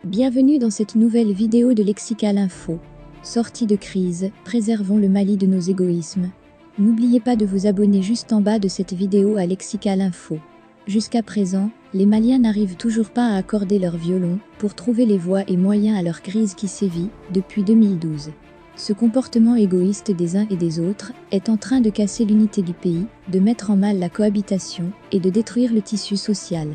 Bienvenue dans cette nouvelle vidéo de Lexical Info. Sortie de crise, préservons le Mali de nos égoïsmes. N'oubliez pas de vous abonner juste en bas de cette vidéo à Lexical Info. Jusqu'à présent, les Maliens n'arrivent toujours pas à accorder leur violon pour trouver les voies et moyens à leur crise qui sévit depuis 2012. Ce comportement égoïste des uns et des autres est en train de casser l'unité du pays, de mettre en mal la cohabitation et de détruire le tissu social.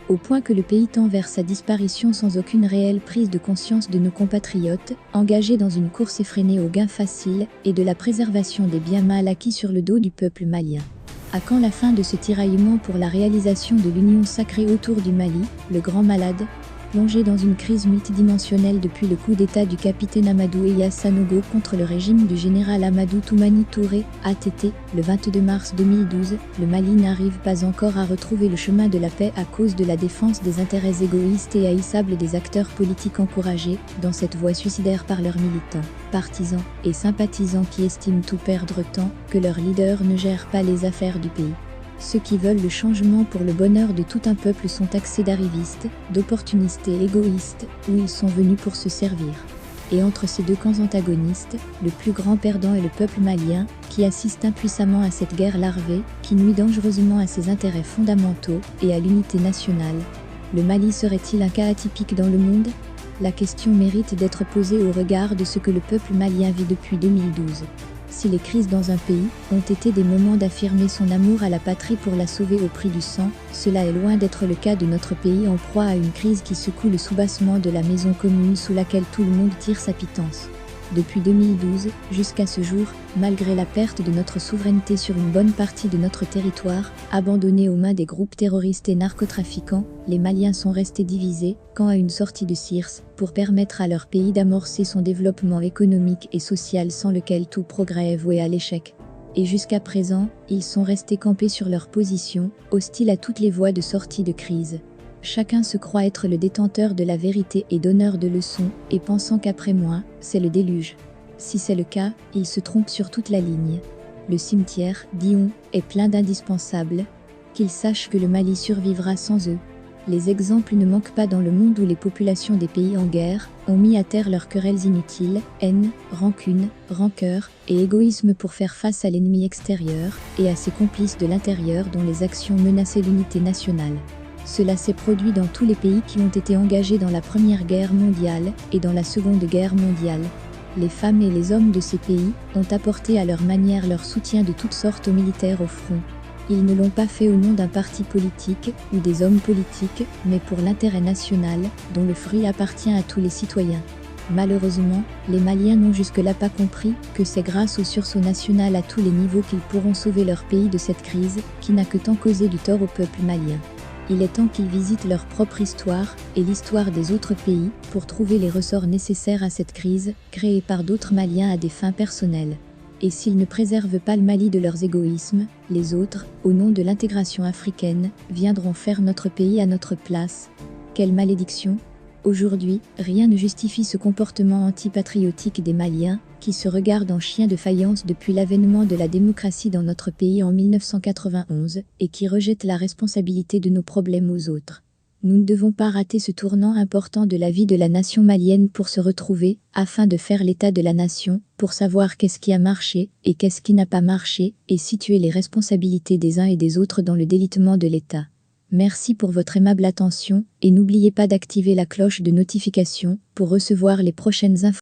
Au point que le pays tend vers sa disparition sans aucune réelle prise de conscience de nos compatriotes, engagés dans une course effrénée au gain facile et de la préservation des biens mal acquis sur le dos du peuple malien. À quand la fin de ce tiraillement pour la réalisation de l'union sacrée autour du Mali, le grand malade, plongé dans une crise multidimensionnelle depuis le coup d'état du capitaine Amadou Eya Sanogo contre le régime du général Amadou Toumani Touré, ATT, le 22 mars 2012, le Mali n'arrive pas encore à retrouver le chemin de la paix à cause de la défense des intérêts égoïstes et haïssables des acteurs politiques encouragés dans cette voie suicidaire par leurs militants, partisans et sympathisants qui estiment tout perdre tant que leurs leaders ne gèrent pas les affaires du pays. Ceux qui veulent le changement pour le bonheur de tout un peuple sont taxés d'arrivistes, d'opportunistes et égoïstes, où ils sont venus pour se servir. Et entre ces deux camps antagonistes, le plus grand perdant est le peuple malien, qui assiste impuissamment à cette guerre larvée, qui nuit dangereusement à ses intérêts fondamentaux et à l'unité nationale. Le Mali serait-il un cas atypique dans le monde ? La question mérite d'être posée au regard de ce que le peuple malien vit depuis 2012. Si les crises dans un pays ont été des moments d'affirmer son amour à la patrie pour la sauver au prix du sang, cela est loin d'être le cas de notre pays en proie à une crise qui secoue le soubassement de la maison commune sous laquelle tout le monde tire sa pitance. Depuis 2012, jusqu'à ce jour, malgré la perte de notre souveraineté sur une bonne partie de notre territoire, abandonné aux mains des groupes terroristes et narcotrafiquants, les Maliens sont restés divisés, quant à une sortie de CIRS, pour permettre à leur pays d'amorcer son développement économique et social sans lequel tout progrès est voué à l'échec. Et jusqu'à présent, ils sont restés campés sur leur position, hostiles à toutes les voies de sortie de crise. Chacun se croit être le détenteur de la vérité et donneur de leçons, et pensant qu'après moi, c'est le déluge. Si c'est le cas, il se trompe sur toute la ligne. Le cimetière, dit-on, est plein d'indispensables. Qu'ils sachent que le Mali survivra sans eux. Les exemples ne manquent pas dans le monde où les populations des pays en guerre ont mis à terre leurs querelles inutiles, haine, rancune, rancœur et égoïsme pour faire face à l'ennemi extérieur et à ses complices de l'intérieur dont les actions menaçaient l'unité nationale. Cela s'est produit dans tous les pays qui ont été engagés dans la Première Guerre mondiale et dans la Seconde Guerre mondiale. Les femmes et les hommes de ces pays ont apporté à leur manière leur soutien de toutes sortes aux militaires au front. Ils ne l'ont pas fait au nom d'un parti politique ou des hommes politiques, mais pour l'intérêt national, dont le fruit appartient à tous les citoyens. Malheureusement, les Maliens n'ont jusque-là pas compris que c'est grâce au sursaut national à tous les niveaux qu'ils pourront sauver leur pays de cette crise, qui n'a que tant causé du tort au peuple malien. Il est temps qu'ils visitent leur propre histoire et l'histoire des autres pays pour trouver les ressorts nécessaires à cette crise, créée par d'autres Maliens à des fins personnelles. Et s'ils ne préservent pas le Mali de leurs égoïsmes, les autres, au nom de l'intégration africaine, viendront faire notre pays à notre place. Quelle malédiction! Aujourd'hui, rien ne justifie ce comportement antipatriotique des Maliens, qui se regardent en chiens de faïence depuis l'avènement de la démocratie dans notre pays en 1991, et qui rejettent la responsabilité de nos problèmes aux autres. Nous ne devons pas rater ce tournant important de la vie de la nation malienne pour se retrouver, afin de faire l'état de la nation, pour savoir qu'est-ce qui a marché, et qu'est-ce qui n'a pas marché, et situer les responsabilités des uns et des autres dans le délitement de l'État. Merci pour votre aimable attention, et n'oubliez pas d'activer la cloche de notification pour recevoir les prochaines informations.